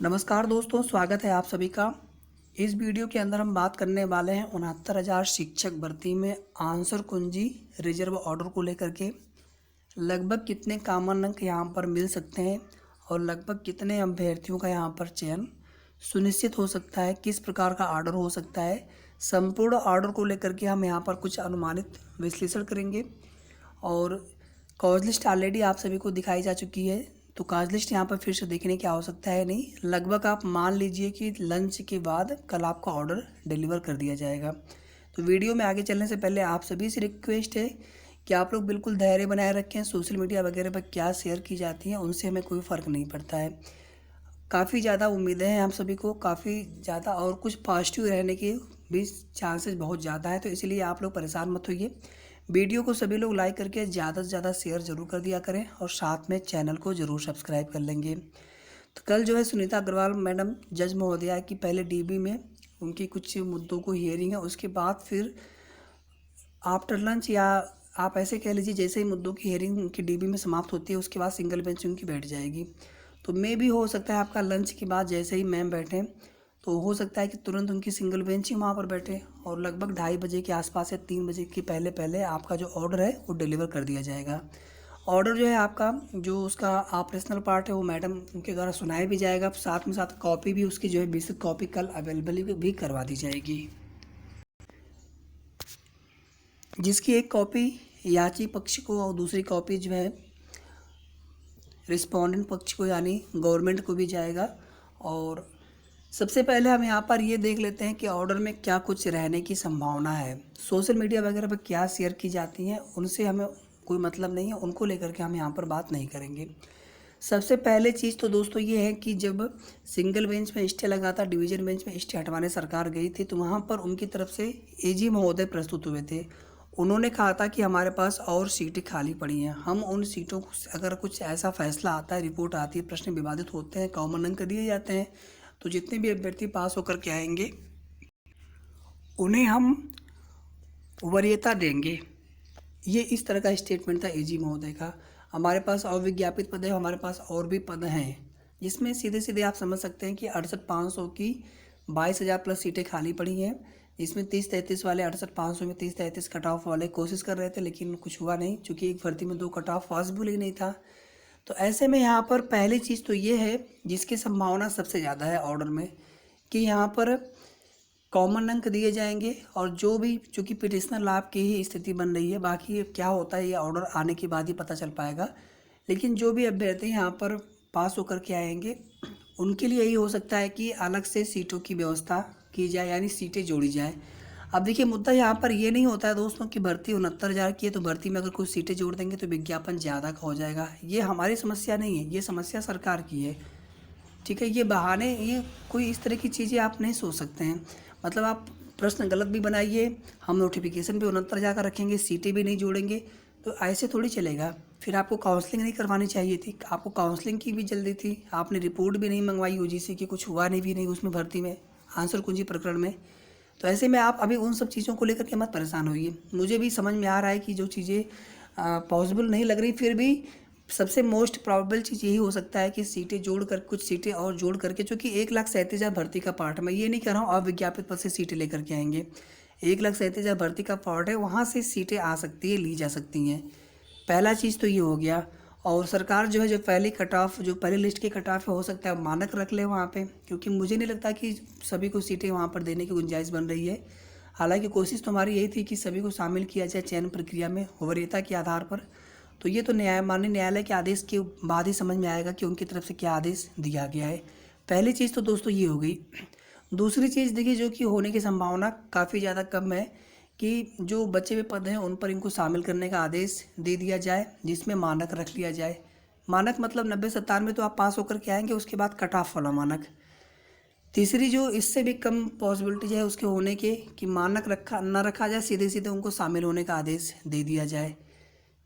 नमस्कार दोस्तों, स्वागत है आप सभी का। इस वीडियो के अंदर हम बात करने वाले हैं 69,000 शिक्षक भर्ती में आंसर कुंजी रिजर्व ऑर्डर को लेकर के। लगभग कितने कॉमन अंक यहाँ पर मिल सकते हैं और लगभग कितने अभ्यर्थियों का यहाँ पर चयन सुनिश्चित हो सकता है, किस प्रकार का ऑर्डर हो सकता है। संपूर्ण ऑर्डर को लेकर के हम यहाँ पर कुछ अनुमानित विश्लेषण करेंगे। और कॉज लिस्ट ऑलरेडी आप सभी को दिखाई जा चुकी है, तो कॉज लिस्ट यहाँ पर फिर से देखने की आवश्यकता है नहीं। लगभग आप मान लीजिए कि लंच के बाद कल आपका ऑर्डर डिलीवर कर दिया जाएगा। तो वीडियो में आगे चलने से पहले आप सभी से रिक्वेस्ट है कि आप लोग बिल्कुल धैर्य बनाए रखें। सोशल मीडिया वगैरह पर क्या शेयर की जाती हैं उनसे हमें कोई फ़र्क नहीं पड़ता है। काफ़ी ज़्यादा उम्मीदें हैं हम सभी को, काफ़ी ज़्यादा, और कुछ पॉजिटिव रहने के भी चांसेस बहुत ज़्यादा है, तो इसलिए आप लोग परेशान मत होइए। वीडियो को सभी लोग लाइक करके ज़्यादा से ज़्यादा शेयर ज़रूर कर दिया करें और साथ में चैनल को ज़रूर सब्सक्राइब कर लेंगे। तो कल जो है सुनीता अग्रवाल मैडम जज महोदया की पहले डीबी में उनकी कुछ मुद्दों को हियरिंग है, उसके बाद फिर आफ्टर लंच, या आप ऐसे कह लीजिए जैसे ही मुद्दों की हियरिंग उनकी डीबी में समाप्त होती है उसके बाद सिंगल बेंच उनकी बैठ जाएगी। तो मे भी हो सकता है आपका लंच के बाद जैसे ही मैम बैठें तो हो सकता है कि तुरंत उनकी सिंगल बेंच ही वहाँ पर बैठे और लगभग 2:30 के आसपास या 3 बजे के पहले पहले आपका जो ऑर्डर है वो डिलीवर कर दिया जाएगा। ऑर्डर जो है आपका, जो उसका ऑपरेशनल पार्ट है वो मैडम उनके द्वारा सुनाया भी जाएगा, साथ में साथ कॉपी भी उसकी जो है बेसिक कॉपी कल अवेलेबल भी करवा दी जाएगी, जिसकी एक कॉपी याची पक्ष को और दूसरी कॉपी जो है रिस्पोंडेंट पक्ष को यानी गवर्नमेंट को भी जाएगा। और सबसे पहले हम यहाँ पर ये देख लेते हैं कि ऑर्डर में क्या कुछ रहने की संभावना है। सोशल मीडिया वगैरह पर क्या शेयर की जाती हैं उनसे हमें कोई मतलब नहीं है, उनको लेकर के हम यहाँ पर बात नहीं करेंगे। सबसे पहले चीज़ तो दोस्तों ये है कि जब सिंगल बेंच में स्टे लगा था, डिवीजन बेंच में स्टे हटवाने सरकार गई थी, तो वहाँ पर उनकी तरफ से एजी महोदय प्रस्तुत हुए थे। उन्होंने कहा था कि हमारे पास और सीटें खाली पड़ी हैं, हम उन सीटों को, अगर कुछ ऐसा फैसला आता है, रिपोर्ट आती है, प्रश्न विवादित होते हैं, कॉमन अंक दिए जाते हैं, तो जितने भी अभ्यर्थी पास होकर के आएंगे उन्हें हम वरीयता देंगे। ये इस तरह का स्टेटमेंट था एजी महोदय का। हमारे पास अविज्ञापित पद है, हमारे पास और भी पद हैं, जिसमें सीधे सीधे आप समझ सकते हैं कि 68,500 की 22,000 प्लस सीटें खाली पड़ी हैं, जिसमें 30-33 वाले 68,500 में 30-33 कट ऑफ वाले कोशिश कर रहे थे, लेकिन कुछ हुआ नहीं, क्योंकि एक भर्ती में 2 कट ऑफ पॉसिबल ही नहीं था। तो ऐसे में यहाँ पर पहली चीज़ तो ये है जिसकी संभावना सबसे ज़्यादा है ऑर्डर में, कि यहाँ पर कॉमन अंक दिए जाएंगे, और जो भी, चूँकि पिटिशनर लाभ की ही स्थिति बन रही है, बाकी क्या होता है ये ऑर्डर आने के बाद ही पता चल पाएगा। लेकिन जो भी अभ्यर्थी यहाँ पर पास होकर के आएंगे उनके लिए यही हो सकता है कि अलग से सीटों की व्यवस्था की जाए, यानी सीटें जोड़ी जाए। अब देखिए, मुद्दा यहाँ पर ये नहीं होता है दोस्तों कि भर्ती 69,000 की है तो भर्ती में अगर कुछ सीटें जोड़ देंगे तो विज्ञापन ज़्यादा का हो जाएगा। ये हमारी समस्या नहीं है, ये समस्या सरकार की है। ठीक है, ये बहाने, ये कोई इस तरह की चीज़ें आप नहीं सोच सकते हैं। मतलब आप प्रश्न गलत भी बनाइए, हम नोटिफिकेशन भी 69,000 का रखेंगे, सीटें भी नहीं जोड़ेंगे, तो ऐसे थोड़ी चलेगा। फिर आपको काउंसलिंग नहीं करवानी चाहिए थी, आपको काउंसलिंग की भी जल्दी थी, आपने रिपोर्ट भी नहीं मंगवाई यूजीसी की, कुछ हुआ नहीं भी नहीं उसमें भर्ती में, आंसर कुंजी प्रकरण में। तो ऐसे में आप अभी उन सब चीज़ों को लेकर के मत परेशान होइए। मुझे भी समझ में आ रहा है कि जो चीज़ें पॉसिबल नहीं लग रही, फिर भी सबसे मोस्ट प्रोबेबल चीज़ यही हो सकता है कि सीटें जोड़ कर, कुछ सीटें और जोड़ करके, चूँकि 1,37,000 भर्ती का पार्ट, मैं ये नहीं कह रहा हूँ अविज्ञापित पद से सीटें लेकर के आएंगे, 1,37,000 भर्ती का पार्ट है, वहाँ से सीटें आ सकती है, ली जा सकती हैं। पहला चीज़ तो ये हो गया। और सरकार जो है, जो पहली कट ऑफ, जो पहली लिस्ट की कट ऑफ हो सकता है मानक रख ले वहाँ पे, क्योंकि मुझे नहीं लगता कि सभी को सीटें वहाँ पर देने की गुंजाइश बन रही है। हालांकि कोशिश तो हमारी यही थी कि सभी को शामिल किया जाए चयन प्रक्रिया में वरीयता के आधार पर। तो ये तो माननीय न्यायालय के आदेश के बाद ही समझ में आएगा कि उनकी तरफ से क्या आदेश दिया गया है। पहली चीज़ तो दोस्तों ये हो गई। दूसरी चीज़ देखिए, जो कि होने की संभावना काफ़ी ज़्यादा कम है, कि जो बचे हुए पद हैं उन पर इनको शामिल करने का आदेश दे दिया जाए, जिसमें मानक रख लिया जाए। मानक मतलब 90-97 तो आप पास होकर के आएंगे, उसके बाद कट ऑफ वाला मानक। तीसरी जो इससे भी कम पॉसिबिलिटी है उसके होने के, कि मानक रखा न रखा जाए, सीधे सीधे उनको शामिल होने का आदेश दे दिया जाए।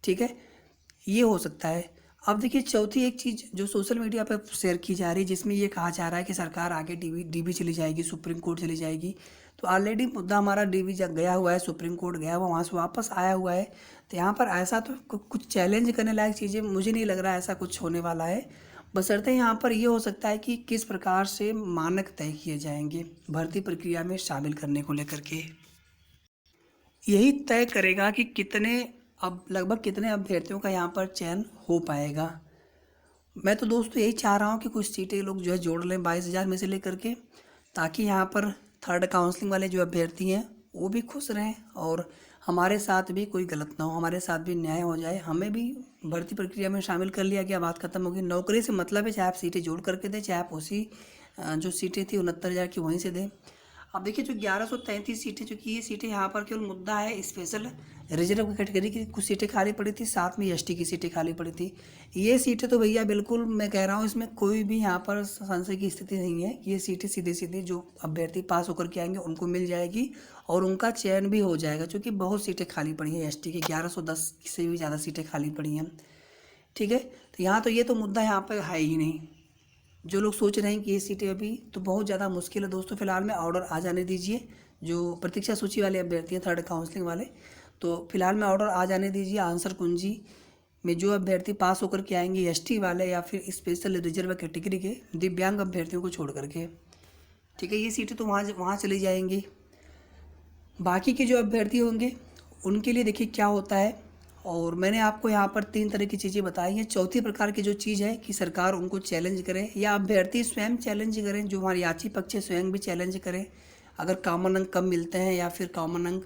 ठीक है, ये हो सकता है। अब देखिए, चौथी एक चीज़ जो सोशल मीडिया पर शेयर की जा रही है, जिसमें ये कहा जा रहा है कि सरकार आगे डीबी चली जाएगी, सुप्रीम कोर्ट चली जाएगी। तो ऑलरेडी मुद्दा हमारा डीबी गया हुआ है, सुप्रीम कोर्ट गया हुआ, वहाँ से वापस आया हुआ है। तो यहाँ पर ऐसा तो कुछ चैलेंज करने लायक चीज़ें मुझे नहीं लग रहा है ऐसा कुछ होने वाला है। बशर्ते यहाँ पर ये हो सकता है कि किस प्रकार से मानक तय किए जाएंगे भर्ती प्रक्रिया में शामिल करने को लेकर के। यही तय करेगा कि कितने अब लगभग कितने अभ्यर्थियों का यहाँ पर चयन हो पाएगा। मैं तो दोस्तों यही चाह रहा हूँ कि कुछ सीटें लोग जो है जोड़ लें 22,000 में से लेकर के, ताकि यहाँ पर थर्ड काउंसलिंग वाले जो अभ्यर्थी हैं वो भी खुश रहें और हमारे साथ भी कोई गलत ना हो, हमारे साथ भी न्याय हो जाए। हमें भी भर्ती प्रक्रिया में शामिल कर लिया गया, बात खत्म होगी। नौकरी से मतलब है चाहे आप सीटें जोड़ करके दें, चाहे आप उसी जो सीटें थी 69,000 की वहीं से दें। अब देखिए जो 1133 सीटें, चूँकि ये सीटें यहाँ पर केवल मुद्दा है स्पेशल रिजर्व कैटेगरी की कुछ सीटें खाली पड़ी थी, साथ में एसटी की सीटें खाली पड़ी थी। ये सीटें तो भैया बिल्कुल मैं कह रहा हूँ इसमें कोई भी यहाँ पर संशय की स्थिति नहीं है। ये सीटें सीधे सीधे जो अभ्यर्थी पास होकर के आएंगे उनको मिल जाएगी और उनका चयन भी हो जाएगा, क्योंकि बहुत सीटें खाली पड़ी हैं। एसटी की 1110 से भी ज़्यादा सीटें खाली पड़ी हैं। ठीक है, तो यहाँ तो ये तो मुद्दा यहाँ पर है ही नहीं। जो लोग सोच रहे हैं कि ये सीटें अभी तो बहुत ज़्यादा मुश्किल है दोस्तों, फिलहाल में ऑर्डर आ जाने दीजिए। जो प्रतीक्षा सूची वाले अभ्यर्थी हैं थर्ड काउंसलिंग वाले, तो फिलहाल में ऑर्डर आ जाने दीजिए। आंसर कुंजी में जो अभ्यर्थी पास होकर के आएंगे एसटी वाले या फिर स्पेशल रिजर्व कैटेगरी के दिव्यांग अभ्यर्थियों को छोड़ करके, ठीक है, ये सीटें तो वहाँ चली जाएंगी। बाकी के जो अभ्यर्थी होंगे उनके लिए देखिए क्या होता है। और मैंने आपको यहाँ पर 3 तरह की चीज़ें बताई हैं। चौथी प्रकार की जो चीज़ है कि सरकार उनको चैलेंज करे या अभ्यर्थी स्वयं चैलेंज करें, जो हमारे याची पक्ष स्वयं भी चैलेंज करें। अगर कॉमन अंक कम मिलते हैं या फिर कॉमन अंक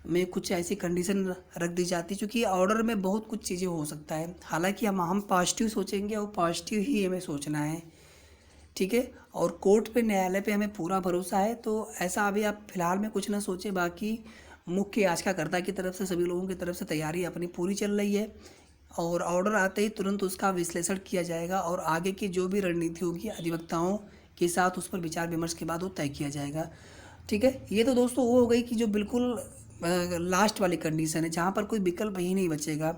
में कुछ ऐसी कंडीशन रख दी जाती है, क्योंकि ऑर्डर में बहुत कुछ चीज़ें हो सकता है। हालांकि हम पॉजिटिव सोचेंगे और पॉजिटिव ही हमें सोचना है, ठीक है। और कोर्ट पे न्यायालय पे हमें पूरा भरोसा है, तो ऐसा अभी आप फिलहाल में कुछ ना सोचें। बाकी मुख्य याचिकाकर्ता की तरफ से सभी लोगों की तरफ से तैयारी अपनी पूरी चल रही है और ऑर्डर आते ही तुरंत उसका विश्लेषण किया जाएगा और आगे की जो भी रणनीति होगी अधिवक्ताओं के साथ उस पर विचार विमर्श के बाद वो तय किया जाएगा, ठीक है। ये तो दोस्तों वो हो गई कि जो बिल्कुल लास्ट वाली कंडीशन है जहाँ पर कोई विकल्प ही नहीं बचेगा।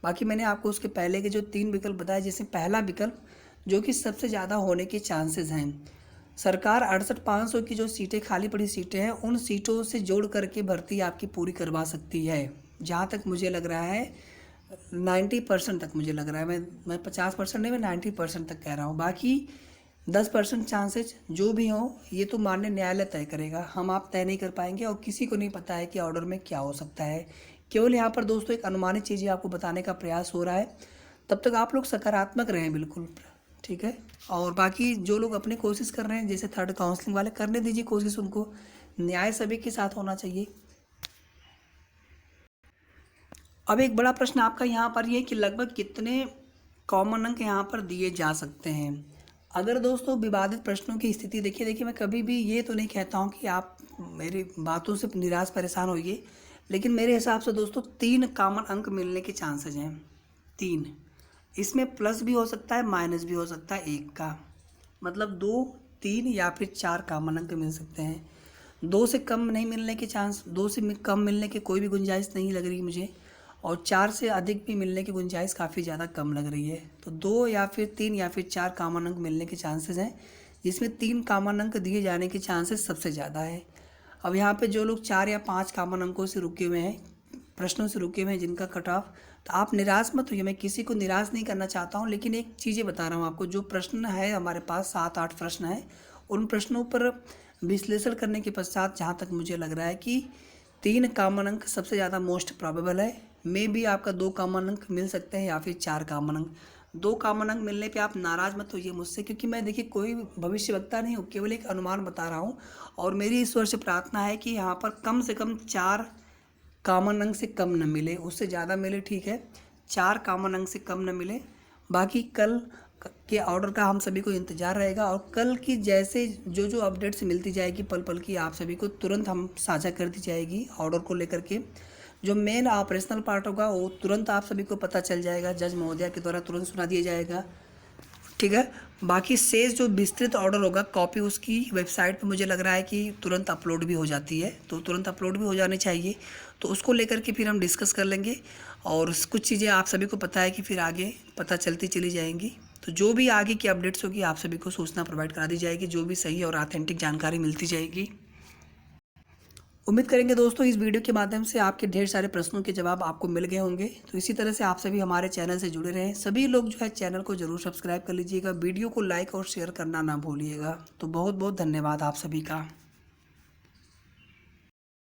बाकी मैंने आपको उसके पहले के जो 3 विकल्प बताए, जैसे पहला विकल्प जो कि सबसे ज़्यादा होने के चांसेस हैं, सरकार 68,500 की जो सीटें खाली पड़ी सीटें हैं उन सीटों से जोड़ करके भर्ती आपकी पूरी करवा सकती है। जहाँ तक मुझे लग रहा है 90% तक मुझे लग रहा है, मैं 50% नहीं, मैं 90% तक कह रहा हूँ। बाकी 10% चांसेस जो भी हों ये तो माननीय न्यायालय तय करेगा, हम आप तय नहीं कर पाएंगे और किसी को नहीं पता है कि ऑर्डर में क्या हो सकता है। केवल यहाँ पर दोस्तों एक अनुमानित चीज़ें आपको बताने का प्रयास हो रहा है। तब तक आप लोग सकारात्मक रहें बिल्कुल, ठीक है। और बाकी जो लोग अपनी कोशिश कर रहे हैं जैसे थर्ड काउंसलिंग वाले, करने दीजिए कोशिश, उनको न्याय सभी के साथ होना चाहिए। अब एक बड़ा प्रश्न आपका यहाँ पर ये कि लगभग कितने कॉमन अंक यहाँ पर दिए जा सकते हैं। अगर दोस्तों विवादित प्रश्नों की स्थिति देखिए मैं कभी भी ये तो नहीं कहता हूँ कि आप मेरी बातों से निराश परेशान होइए, लेकिन मेरे हिसाब से दोस्तों 3 कॉमन अंक मिलने के चांसेस हैं। 3, इसमें प्लस भी हो सकता है माइनस भी हो सकता है 1 का, मतलब 2, 3 या फिर 4 कॉमन अंक मिल सकते हैं। 2 से कम नहीं मिलने के चांस, 2 से कम मिलने की कोई भी गुंजाइश नहीं लग रही मुझे, और 4 से अधिक भी मिलने की गुंजाइश काफ़ी ज़्यादा कम लग रही है। तो 2 या फिर 3 या फिर 4 कॉमन अंक मिलने के चांसेस हैं, जिसमें 3 कॉमन अंक दिए जाने के चांसेस सबसे ज़्यादा है। अब यहाँ पे जो लोग 4 या 5 कॉमन अंकों से रुके हुए हैं, प्रश्नों से रुके हुए हैं जिनका कट ऑफ, तो आप निराश मत होइए। मैं किसी को निराश नहीं करना चाहता हूँ, लेकिन एक चीज़ें बता रहा हूँ आपको। जो प्रश्न है हमारे पास 7-8 प्रश्न हैं, उन प्रश्नों पर विश्लेषण करने के पश्चात जहाँ तक मुझे लग रहा है कि 3 कॉमन अंक सबसे ज़्यादा मोस्ट प्रोबेबल है। मे भी आपका 2 कॉमन अंक मिल सकते हैं या फिर 4 कॉमन अंक। 2 कॉमन अंक मिलने पे आप नाराज़ मत होइए मुझसे, क्योंकि मैं देखिए कोई भविष्यवक्ता नहीं हूँ, केवल एक अनुमान बता रहा हूँ। और मेरी ईश्वर से प्रार्थना है कि यहाँ पर कम से कम 4 कॉमन अंक से कम न मिले, उससे ज़्यादा मिले ठीक है, 4 कॉमन अंक से कम न मिले। बाकी कल के ऑर्डर का हम सभी को इंतज़ार रहेगा और कल की जैसे जो जो अपडेट्स मिलती जाएगी पल पल की आप सभी को तुरंत हम साझा कर दी जाएगी। ऑर्डर को लेकर के जो मेन ऑपरेशनल पार्ट होगा वो तुरंत आप सभी को पता चल जाएगा, जज महोदया के द्वारा तुरंत सुना दिया जाएगा, ठीक है। बाकी शेष जो विस्तृत ऑर्डर होगा कॉपी उसकी वेबसाइट पे मुझे लग रहा है कि तुरंत अपलोड भी हो जाती है, तो तुरंत अपलोड भी हो जानी चाहिए। तो उसको लेकर के फिर हम डिस्कस कर लेंगे और कुछ चीज़ें आप सभी को पता है कि फिर आगे पता चलती चली जाएंगी। तो जो भी आगे की अपडेट्स होगी आप सभी को सूचना प्रोवाइड करा दी जाएगी, जो भी सही और ऑथेंटिक जानकारी मिलती जाएगी उम्मीद करेंगे दोस्तों इस वीडियो के माध्यम से आपके ढेर सारे प्रश्नों के जवाब आपको मिल गए होंगे। तो इसी तरह से आप सभी हमारे चैनल से जुड़े रहें। सभी लोग जो है चैनल को जरूर सब्सक्राइब कर लीजिएगा, वीडियो को लाइक और शेयर करना ना भूलिएगा। तो बहुत बहुत धन्यवाद आप सभी का।